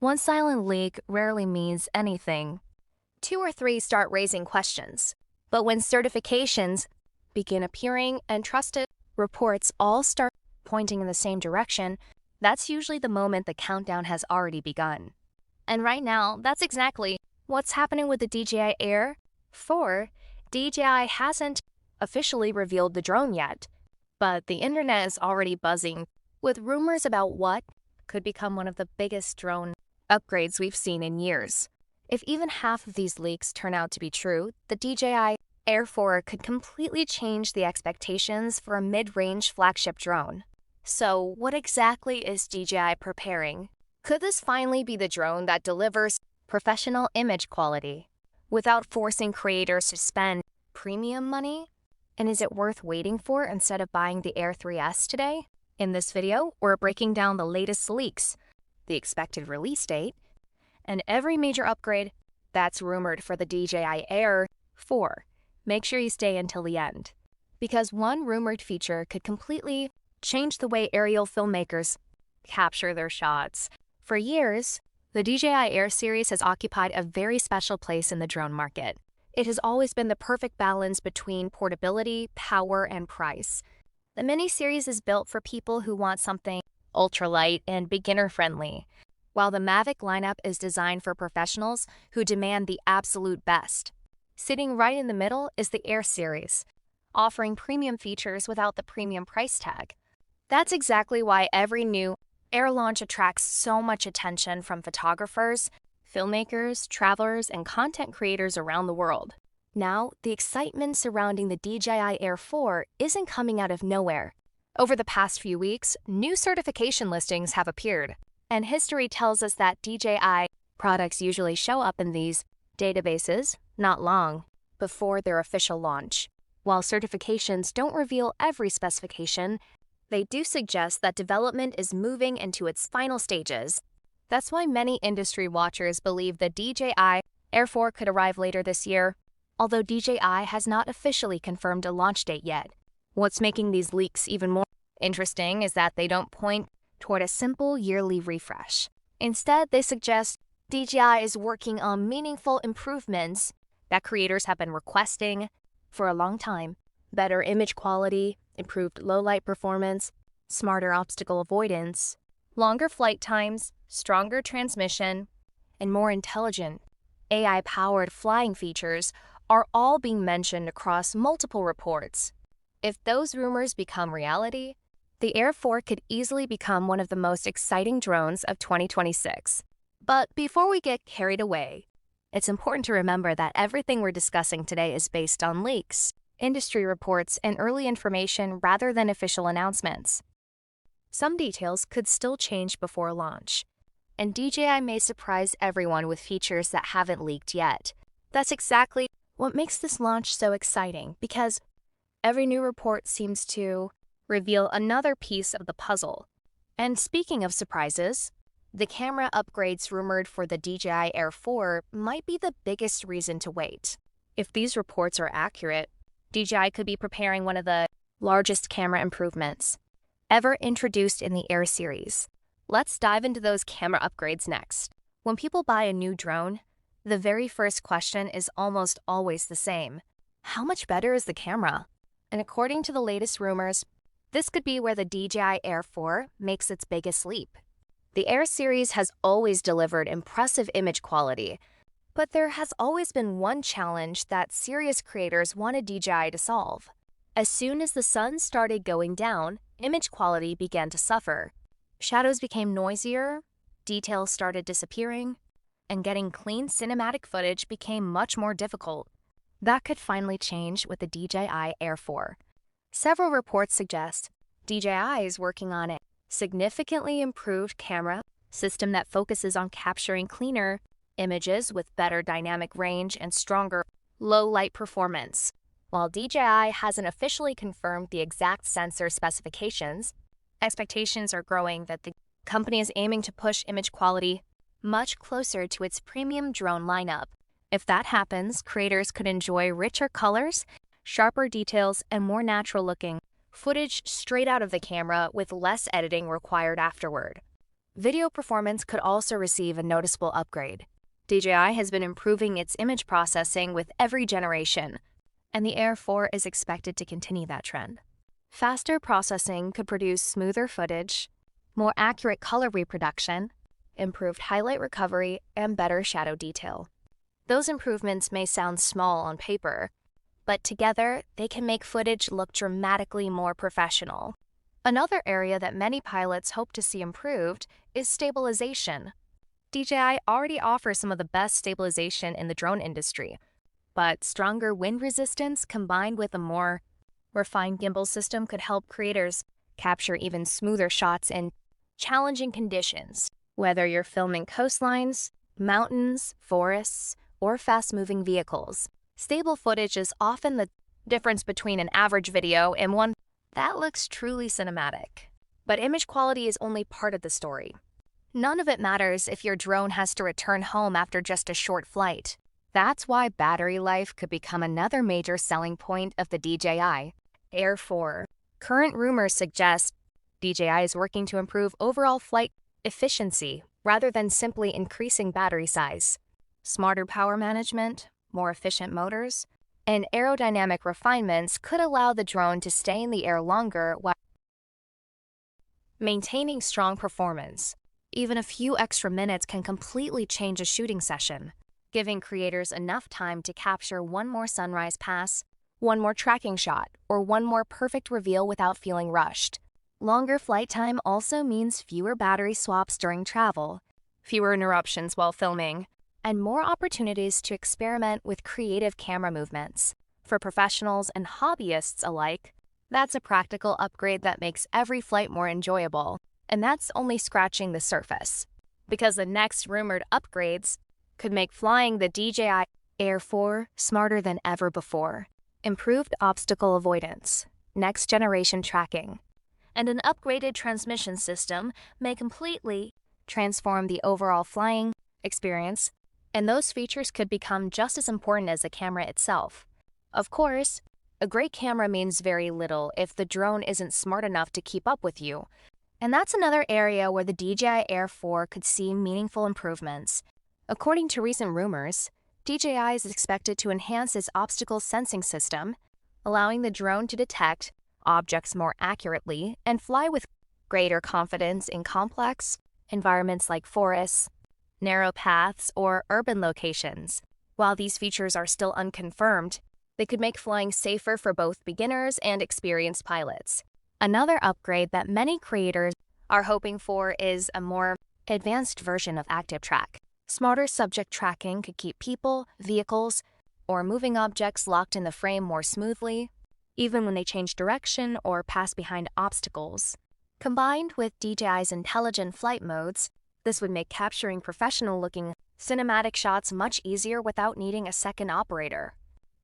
One silent leak rarely means anything. Two or three start raising questions. But when certifications begin appearing and trusted reports all start pointing in the same direction, that's usually the moment the countdown has already begun. And right now, that's exactly what's happening with the DJI Air 4. DJI hasn't officially revealed the drone yet, but the internet is already buzzing with rumors about what could become one of the biggest drone upgrades we've seen in years. If even half of these leaks turn out to be true, the DJI Air 4 could completely change the expectations for a mid-range flagship drone. So, what exactly is DJI preparing? Could this finally be the drone that delivers professional image quality without forcing creators to spend premium money? And is it worth waiting for instead of buying the Air 3S today? In this video, we're breaking down the latest leaks, the expected release date, and every major upgrade that's rumored for the DJI Air 4. Make sure you stay until the end, because one rumored feature could completely change the way aerial filmmakers capture their shots. For years, the DJI Air series has occupied a very special place in the drone market. It has always been the perfect balance between portability, power, and price. The mini-series is built for people who want something ultralight and beginner-friendly, while the Mavic lineup is designed for professionals who demand the absolute best. Sitting right in the middle is the Air series, offering premium features without the premium price tag. That's exactly why every new Air launch attracts so much attention from photographers, filmmakers, travelers, and content creators around the world. Now, the excitement surrounding the DJI Air 4 isn't coming out of nowhere. Over the past few weeks, new certification listings have appeared, and history tells us that DJI products usually show up in these databases not long before their official launch. While certifications don't reveal every specification, they do suggest that development is moving into its final stages. That's why many industry watchers believe the DJI Air 4 could arrive later this year, although DJI has not officially confirmed a launch date yet. What's making these leaks even more interesting is that they don't point toward a simple yearly refresh. Instead, they suggest DJI is working on meaningful improvements that creators have been requesting for a long time. Better image quality, improved low-light performance, smarter obstacle avoidance, longer flight times, stronger transmission, and more intelligent AI-powered flying features are all being mentioned across multiple reports. If those rumors become reality, the Air 4 could easily become one of the most exciting drones of 2026. But before we get carried away, it's important to remember that everything we're discussing today is based on leaks, industry reports, and early information rather than official announcements. Some details could still change before launch, and DJI may surprise everyone with features that haven't leaked yet. That's exactly what makes this launch so exciting, because every new report seems to reveal another piece of the puzzle. And speaking of surprises, the camera upgrades rumored for the DJI Air 4 might be the biggest reason to wait. If these reports are accurate, DJI could be preparing one of the largest camera improvements ever introduced in the Air series. Let's dive into those camera upgrades next. When people buy a new drone, the very first question is almost always the same: how much better is the camera? And according to the latest rumors, this could be where the DJI Air 4 makes its biggest leap. The Air series has always delivered impressive image quality, but there has always been one challenge that serious creators wanted DJI to solve. As soon as the sun started going down, image quality began to suffer. Shadows became noisier, details started disappearing, and getting clean cinematic footage became much more difficult. That could finally change with the DJI Air 4. Several reports suggest DJI is working on a significantly improved camera system that focuses on capturing cleaner images with better dynamic range and stronger low-light performance. While DJI hasn't officially confirmed the exact sensor specifications, expectations are growing that the company is aiming to push image quality much closer to its premium drone lineup. If that happens, creators could enjoy richer colors, sharper details, and more natural-looking footage straight out of the camera with less editing required afterward. Video performance could also receive a noticeable upgrade. DJI has been improving its image processing with every generation, and the Air 4 is expected to continue that trend. Faster processing could produce smoother footage, more accurate color reproduction, improved highlight recovery, and better shadow detail. Those improvements may sound small on paper, but together they can make footage look dramatically more professional. Another area that many pilots hope to see improved is stabilization. DJI already offers some of the best stabilization in the drone industry, but stronger wind resistance combined with a more refined gimbal system could help creators capture even smoother shots in challenging conditions. Whether you're filming coastlines, mountains, forests, or fast-moving vehicles, stable footage is often the difference between an average video and one that looks truly cinematic. But image quality is only part of the story. None of it matters if your drone has to return home after just a short flight. That's why battery life could become another major selling point of the DJI Air 4. Current rumors suggest DJI is working to improve overall flight efficiency rather than simply increasing battery size. Smarter power management, more efficient motors, and aerodynamic refinements could allow the drone to stay in the air longer while maintaining strong performance. Even a few extra minutes can completely change a shooting session, giving creators enough time to capture one more sunrise pass, one more tracking shot, or one more perfect reveal without feeling rushed. Longer flight time also means fewer battery swaps during travel, fewer interruptions while filming, and more opportunities to experiment with creative camera movements. For professionals and hobbyists alike, that's a practical upgrade that makes every flight more enjoyable. And that's only scratching the surface, because the next rumored upgrades could make flying the DJI Air 4 smarter than ever before. Improved obstacle avoidance, next-generation tracking, and an upgraded transmission system may completely transform the overall flying experience, and those features could become just as important as the camera itself. Of course, a great camera means very little if the drone isn't smart enough to keep up with you. And that's another area where the DJI Air 4 could see meaningful improvements. According to recent rumors, DJI is expected to enhance its obstacle sensing system, allowing the drone to detect objects more accurately and fly with greater confidence in complex environments like forests, narrow paths, or urban locations. While these features are still unconfirmed, they could make flying safer for both beginners and experienced pilots. Another upgrade that many creators are hoping for is a more advanced version of Active Track. Smarter subject tracking could keep people, vehicles, or moving objects locked in the frame more smoothly, even when they change direction or pass behind obstacles. Combined with DJI's intelligent flight modes, this would make capturing professional-looking cinematic shots much easier without needing a second operator.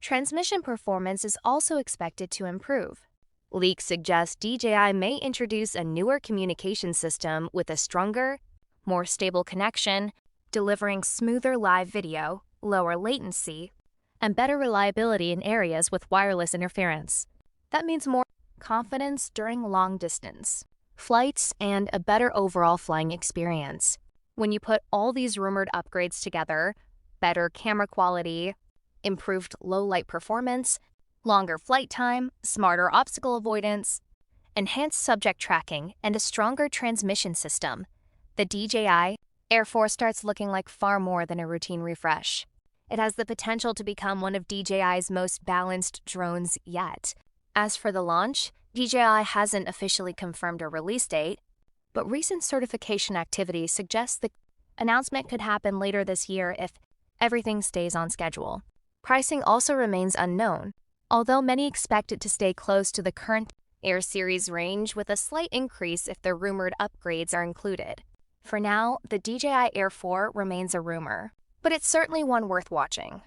Transmission performance is also expected to improve. Leaks suggest DJI may introduce a newer communication system with a stronger, more stable connection, delivering smoother live video, lower latency, and better reliability in areas with wireless interference. That means more confidence during long-distance flights and a better overall flying experience. When you put all these rumored upgrades together, better camera quality, improved low-light performance, longer flight time, smarter obstacle avoidance, enhanced subject tracking, and a stronger transmission system, the DJI Air 4 starts looking like far more than a routine refresh. It has the potential to become one of DJI's most balanced drones yet. As for the launch, DJI hasn't officially confirmed a release date, but recent certification activity suggests the announcement could happen later this year if everything stays on schedule. Pricing also remains unknown, although many expect it to stay close to the current Air series range with a slight increase if the rumored upgrades are included. For now, the DJI Air 4 remains a rumor, but it's certainly one worth watching.